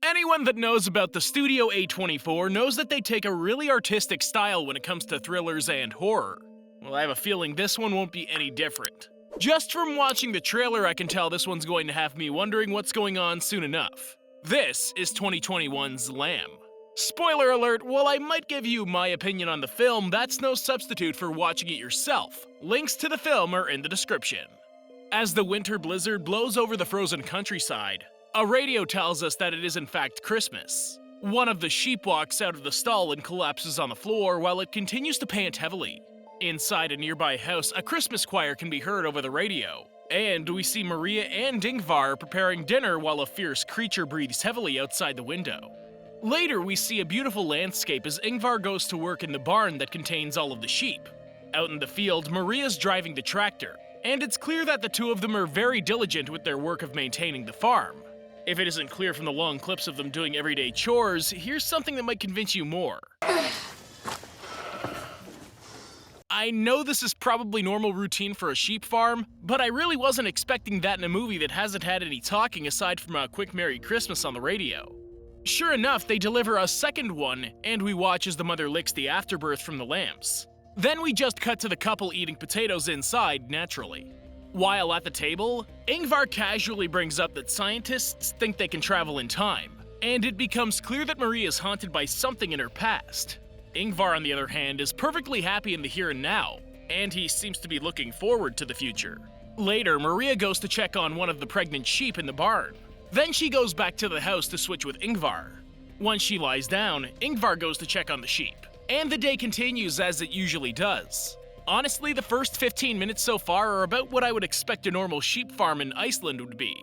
Anyone that knows about the Studio A24 knows that they take a really artistic style when it comes to thrillers and horror. Well, I have a feeling this one won't be any different. Just from watching the trailer, I can tell this one's going to have me wondering what's going on soon enough. This is 2021's Lamb. Spoiler alert, while I might give you my opinion on the film, that's no substitute for watching it yourself. Links to the film are in the description. As the winter blizzard blows over the frozen countryside, a radio tells us that it is in fact Christmas. One of the sheep walks out of the stall and collapses on the floor while it continues to pant heavily. Inside a nearby house, a Christmas choir can be heard over the radio. And we see Maria and Ingvar preparing dinner while a fierce creature breathes heavily outside the window. Later, we see a beautiful landscape as Ingvar goes to work in the barn that contains all of the sheep. Out in the field, Maria's driving the tractor, and it's clear that the two of them are very diligent with their work of maintaining the farm. If it isn't clear from the long clips of them doing everyday chores, here's something that might convince you more. I know this is probably normal routine for a sheep farm, but I really wasn't expecting that in a movie that hasn't had any talking aside from a quick Merry Christmas on the radio. Sure enough, they deliver a second one, and we watch as the mother licks the afterbirth from the lambs. Then we just cut to the couple eating potatoes inside, naturally. While at the table, Ingvar casually brings up that scientists think they can travel in time, and it becomes clear that Maria is haunted by something in her past. Ingvar, on the other hand, is perfectly happy in the here and now, and he seems to be looking forward to the future. Later, Maria goes to check on one of the pregnant sheep in the barn. Then she goes back to the house to switch with Ingvar. Once she lies down, Ingvar goes to check on the sheep, and the day continues as it usually does. Honestly, the first 15 minutes so far are about what I would expect a normal sheep farm in Iceland would be.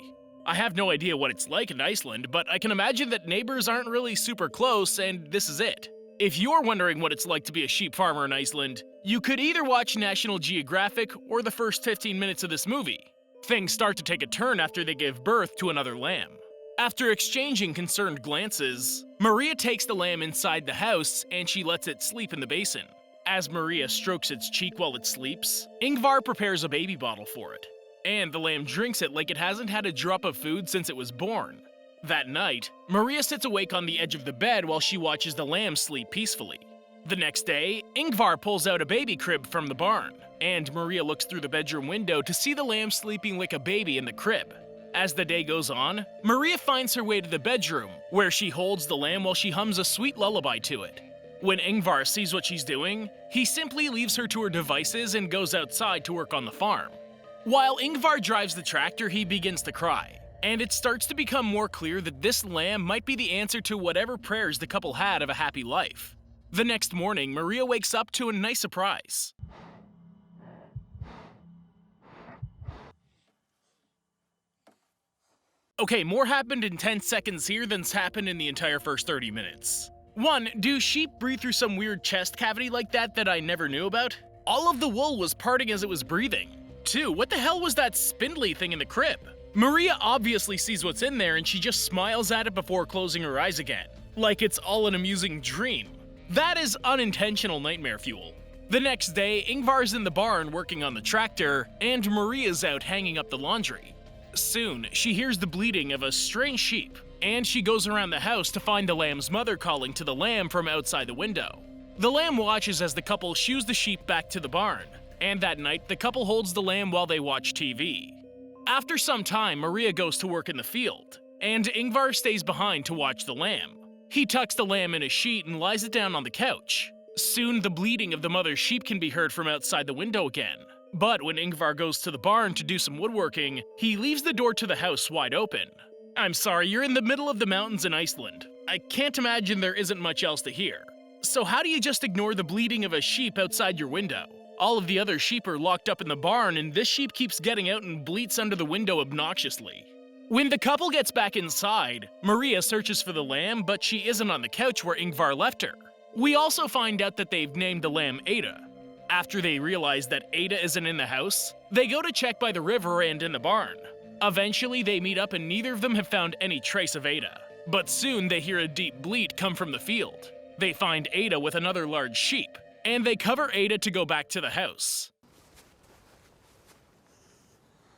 I have no idea what it's like in Iceland, but I can imagine that neighbors aren't really super close, and this is it. If you're wondering what it's like to be a sheep farmer in Iceland, you could either watch National Geographic or the first 15 minutes of this movie. Things start to take a turn after they give birth to another lamb. After exchanging concerned glances, Maria takes the lamb inside the house and she lets it sleep in the basin. As Maria strokes its cheek while it sleeps, Ingvar prepares a baby bottle for it, and the lamb drinks it like it hasn't had a drop of food since it was born. That night, Maria sits awake on the edge of the bed while she watches the lamb sleep peacefully. The next day, Ingvar pulls out a baby crib from the barn, and Maria looks through the bedroom window to see the lamb sleeping like a baby in the crib. As the day goes on, Maria finds her way to the bedroom, where she holds the lamb while she hums a sweet lullaby to it. When Ingvar sees what she's doing, he simply leaves her to her devices and goes outside to work on the farm. While Ingvar drives the tractor, he begins to cry, and it starts to become more clear that this lamb might be the answer to whatever prayers the couple had of a happy life. The next morning, Maria wakes up to a nice surprise. Okay, more happened in 10 seconds here than's happened in the entire first 30 minutes. 1. Do sheep breathe through some weird chest cavity like that I never knew about? All of the wool was parting as it was breathing. 2. What the hell was that spindly thing in the crib? Maria obviously sees what's in there and she just smiles at it before closing her eyes again, like it's all an amusing dream. That is unintentional nightmare fuel. The next day, Ingvar's in the barn working on the tractor, and Maria's out hanging up the laundry. Soon, she hears the bleating of a stray sheep, and she goes around the house to find the lamb's mother calling to the lamb from outside the window. The lamb watches as the couple shoos the sheep back to the barn, and that night, the couple holds the lamb while they watch TV. After some time, Maria goes to work in the field, and Ingvar stays behind to watch the lamb. He tucks the lamb in a sheet and lies it down on the couch. Soon, the bleating of the mother's sheep can be heard from outside the window again. But when Ingvar goes to the barn to do some woodworking, he leaves the door to the house wide open. I'm sorry, you're in the middle of the mountains in Iceland. I can't imagine there isn't much else to hear. So how do you just ignore the bleating of a sheep outside your window? All of the other sheep are locked up in the barn, and this sheep keeps getting out and bleats under the window obnoxiously. When the couple gets back inside, Maria searches for the lamb, but she isn't on the couch where Ingvar left her. We also find out that they've named the lamb Ada. After they realize that Ada isn't in the house, they go to check by the river and in the barn. Eventually, they meet up and neither of them have found any trace of Ada. But soon, they hear a deep bleat come from the field. They find Ada with another large sheep, and they cover Ada to go back to the house.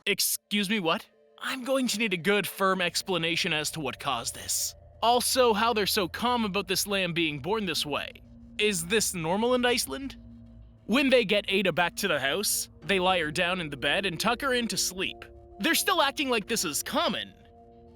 Excuse me, what? I'm going to need a good, firm explanation as to what caused this. Also, how they're so calm about this lamb being born this way. Is this normal in Iceland? When they get Ada back to the house, they lie her down in the bed and tuck her in to sleep. They're still acting like this is common.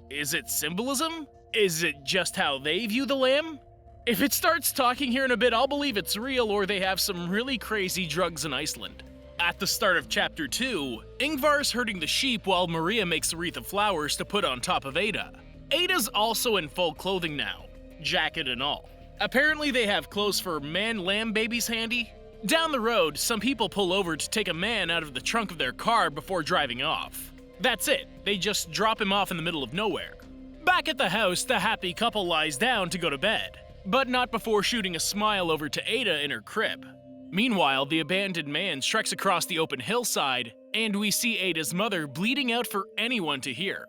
Is it symbolism? Is it just how they view the lamb? If it starts talking here in a bit, I'll believe it's real or they have some really crazy drugs in Iceland. At the start of chapter 2, Ingvar's herding the sheep while Maria makes a wreath of flowers to put on top of Ada. Ada's also in full clothing now, jacket and all. Apparently they have clothes for man-lamb babies handy. Down the road, some people pull over to take a man out of the trunk of their car before driving off. That's it, they just drop him off in the middle of nowhere. Back at the house, the happy couple lies down to go to bed, but not before shooting a smile over to Ada in her crib. Meanwhile, the abandoned man treks across the open hillside, and we see Ada's mother bleeding out for anyone to hear.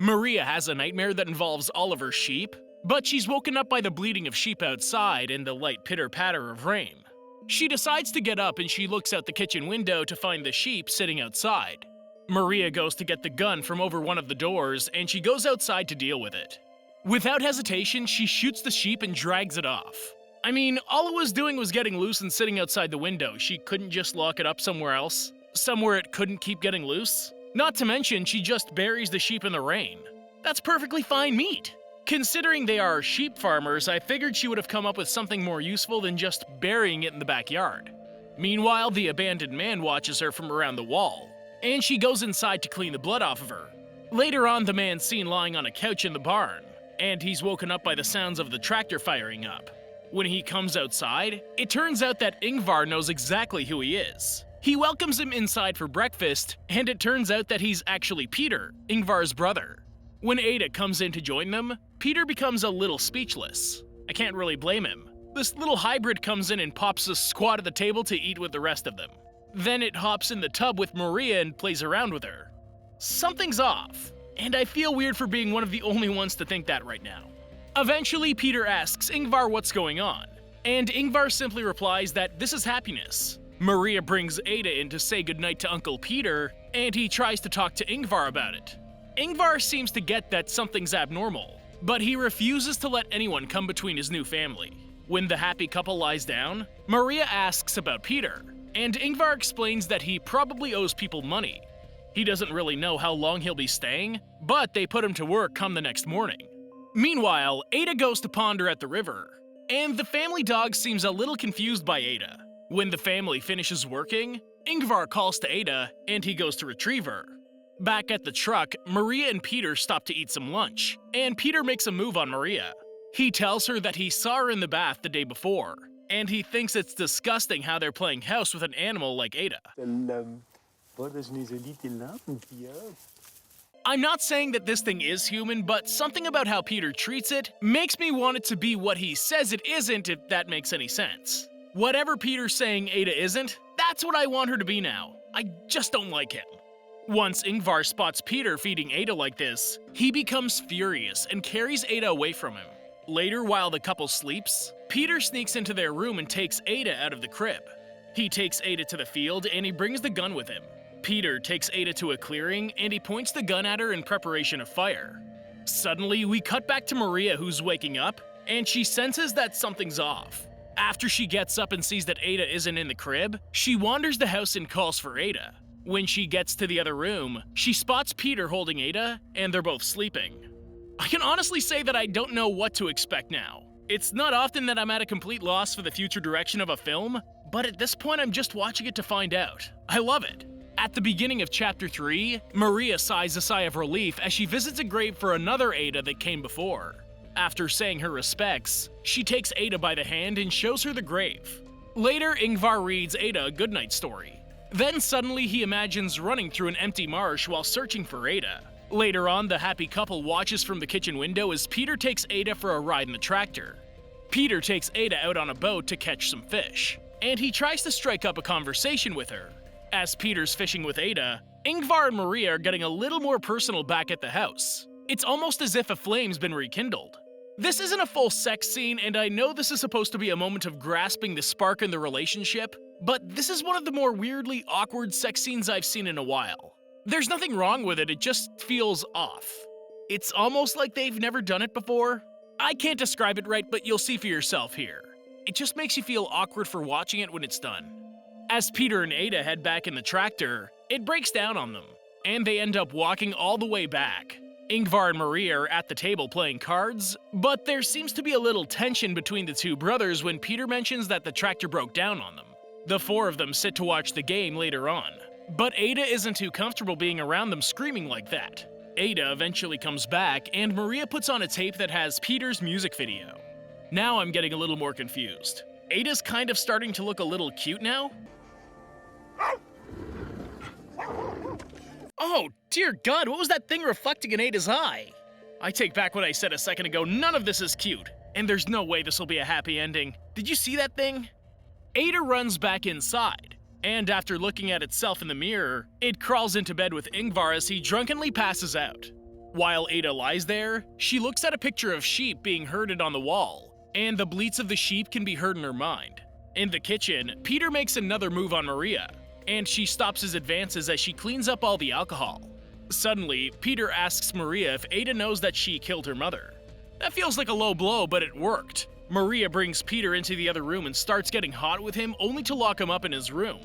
Maria has a nightmare that involves all of her sheep, but she's woken up by the bleating of sheep outside and the light pitter-patter of rain. She decides to get up and she looks out the kitchen window to find the sheep sitting outside. Maria goes to get the gun from over one of the doors and she goes outside to deal with it. Without hesitation, she shoots the sheep and drags it off. I mean, all it was doing was getting loose and sitting outside the window. She couldn't just lock it up somewhere else? Somewhere it couldn't keep getting loose? Not to mention, she just buries the sheep in the rain. That's perfectly fine meat. Considering they are sheep farmers, I figured she would have come up with something more useful than just burying it in the backyard. Meanwhile, the abandoned man watches her from around the wall, and she goes inside to clean the blood off of her. Later on, the man's seen lying on a couch in the barn, and he's woken up by the sounds of the tractor firing up. When he comes outside, it turns out that Ingvar knows exactly who he is. He welcomes him inside for breakfast, and it turns out that he's actually Pétur, Ingvar's brother. When Ada comes in to join them, Pétur becomes a little speechless. I can't really blame him. This little hybrid comes in and pops a squat at the table to eat with the rest of them. Then it hops in the tub with Maria and plays around with her. Something's off, and I feel weird for being one of the only ones to think that right now. Eventually, Pétur asks Ingvar what's going on, and Ingvar simply replies that this is happiness. Maria brings Ada in to say goodnight to Uncle Pétur, and he tries to talk to Ingvar about it. Ingvar seems to get that something's abnormal, but he refuses to let anyone come between his new family. When the happy couple lies down, Maria asks about Pétur, and Ingvar explains that he probably owes people money. He doesn't really know how long he'll be staying, but they put him to work come the next morning. Meanwhile, Ada goes to ponder at the river, and the family dog seems a little confused by Ada. When the family finishes working, Ingvar calls to Ada, and he goes to retrieve her. Back at the truck, Maria and Pétur stop to eat some lunch, and Pétur makes a move on Maria. He tells her that he saw her in the bath the day before, and he thinks it's disgusting how they're playing house with an animal like Ada. I'm not saying that this thing is human, but something about how Pétur treats it makes me want it to be what he says it isn't, if that makes any sense. Whatever Pétur's saying Ada isn't, that's what I want her to be now. I just don't like him. Once Ingvar spots Pétur feeding Ada like this, he becomes furious and carries Ada away from him. Later, while the couple sleeps, Pétur sneaks into their room and takes Ada out of the crib. He takes Ada to the field and he brings the gun with him. Pétur takes Ada to a clearing and he points the gun at her in preparation of fire. Suddenly, we cut back to Maria, who's waking up, and she senses that something's off. After she gets up and sees that Ada isn't in the crib, she wanders the house and calls for Ada. When she gets to the other room, she spots Pétur holding Ada, and they're both sleeping. I can honestly say that I don't know what to expect now. It's not often that I'm at a complete loss for the future direction of a film, but at this point I'm just watching it to find out. I love it. At the beginning of chapter 3, Maria sighs a sigh of relief as she visits a grave for another Ada that came before. After saying her respects, she takes Ada by the hand and shows her the grave. Later, Ingvar reads Ada a goodnight story. Then suddenly he imagines running through an empty marsh while searching for Ada. Later on, the happy couple watches from the kitchen window as Pétur takes Ada for a ride in the tractor. Pétur takes Ada out on a boat to catch some fish, and he tries to strike up a conversation with her. As Pétur's fishing with Ada, Ingvar and Maria are getting a little more personal back at the house. It's almost as if a flame's been rekindled. This isn't a full sex scene, and I know this is supposed to be a moment of grasping the spark in the relationship, but this is one of the more weirdly awkward sex scenes I've seen in a while. There's nothing wrong with it, it just feels off. It's almost like they've never done it before. I can't describe it right, but you'll see for yourself here. It just makes you feel awkward for watching it when it's done. As Pétur and Ada head back in the tractor, it breaks down on them, and they end up walking all the way back. Ingvar and Maria are at the table playing cards, but there seems to be a little tension between the two brothers when Pétur mentions that the tractor broke down on them. The four of them sit to watch the game later on, but Ada isn't too comfortable being around them screaming like that. Ada eventually comes back, and Maria puts on a tape that has Pétur's music video. Now I'm getting a little more confused. Ada's kind of starting to look a little cute now? Oh, dear God, what was that thing reflecting in Ada's eye? I take back what I said a second ago, none of this is cute. And there's no way this will be a happy ending. Did you see that thing? Ada runs back inside, and after looking at itself in the mirror, it crawls into bed with Ingvar as he drunkenly passes out. While Ada lies there, she looks at a picture of sheep being herded on the wall, and the bleats of the sheep can be heard in her mind. In the kitchen, Pétur makes another move on Maria, and she stops his advances as she cleans up all the alcohol. Suddenly, Pétur asks Maria if Ada knows that she killed her mother. That feels like a low blow, but it worked. Maria brings Pétur into the other room and starts getting hot with him, only to lock him up in his room.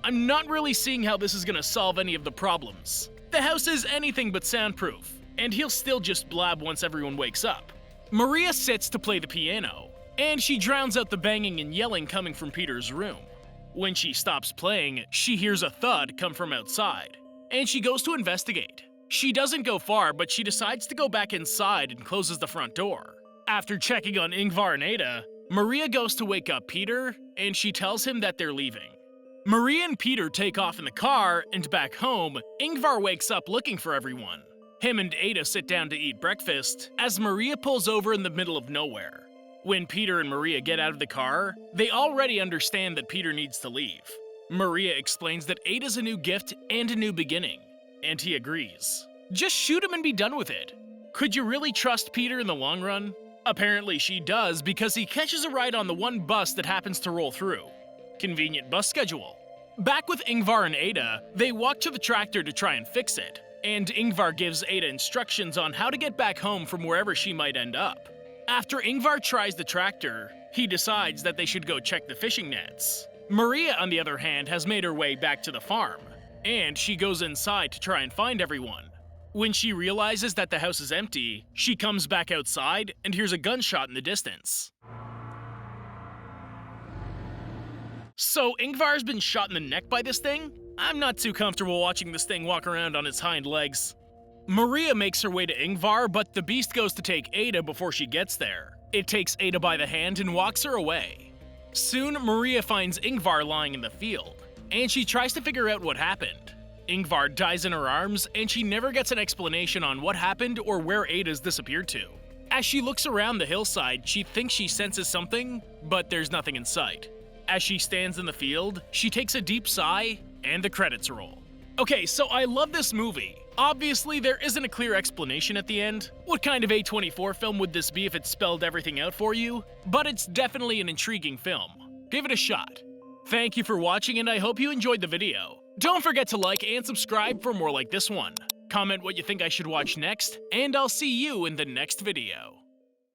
I'm not really seeing how this is gonna solve any of the problems. The house is anything but soundproof, and he'll still just blab once everyone wakes up. Maria sits to play the piano, and she drowns out the banging and yelling coming from Pétur's room. When she stops playing, she hears a thud come from outside, and she goes to investigate. She doesn't go far, but she decides to go back inside and closes the front door. After checking on Ingvar and Ada, Maria goes to wake up Pétur, and she tells him that they're leaving. Maria and Pétur take off in the car, and back home, Ingvar wakes up looking for everyone. Him and Ada sit down to eat breakfast, as Maria pulls over in the middle of nowhere. When Pétur and Maria get out of the car, they already understand that Pétur needs to leave. Maria explains that Ada's a new gift and a new beginning, and he agrees. Just shoot him and be done with it. Could you really trust Pétur in the long run? Apparently she does, because he catches a ride on the one bus that happens to roll through. Convenient bus schedule. Back with Ingvar and Ada, they walk to the tractor to try and fix it, and Ingvar gives Ada instructions on how to get back home from wherever she might end up. After Ingvar tries the tractor, he decides that they should go check the fishing nets. Maria, on the other hand, has made her way back to the farm, and she goes inside to try and find everyone. When she realizes that the house is empty, she comes back outside and hears a gunshot in the distance. So Ingvar's been shot in the neck by this thing? I'm not too comfortable watching this thing walk around on its hind legs. Maria makes her way to Ingvar, but the beast goes to take Ada before she gets there. It takes Ada by the hand and walks her away. Soon, Maria finds Ingvar lying in the field, and she tries to figure out what happened. Ingvar dies in her arms, and she never gets an explanation on what happened or where Ada's disappeared to. As she looks around the hillside, she thinks she senses something, but there's nothing in sight. As she stands in the field, she takes a deep sigh, and the credits roll. Okay, so I love this movie. Obviously, there isn't a clear explanation at the end. What kind of A24 film would this be if it spelled everything out for you? But it's definitely an intriguing film. Give it a shot. Thank you for watching, and I hope you enjoyed the video. Don't forget to like and subscribe for more like this one. Comment what you think I should watch next, and I'll see you in the next video.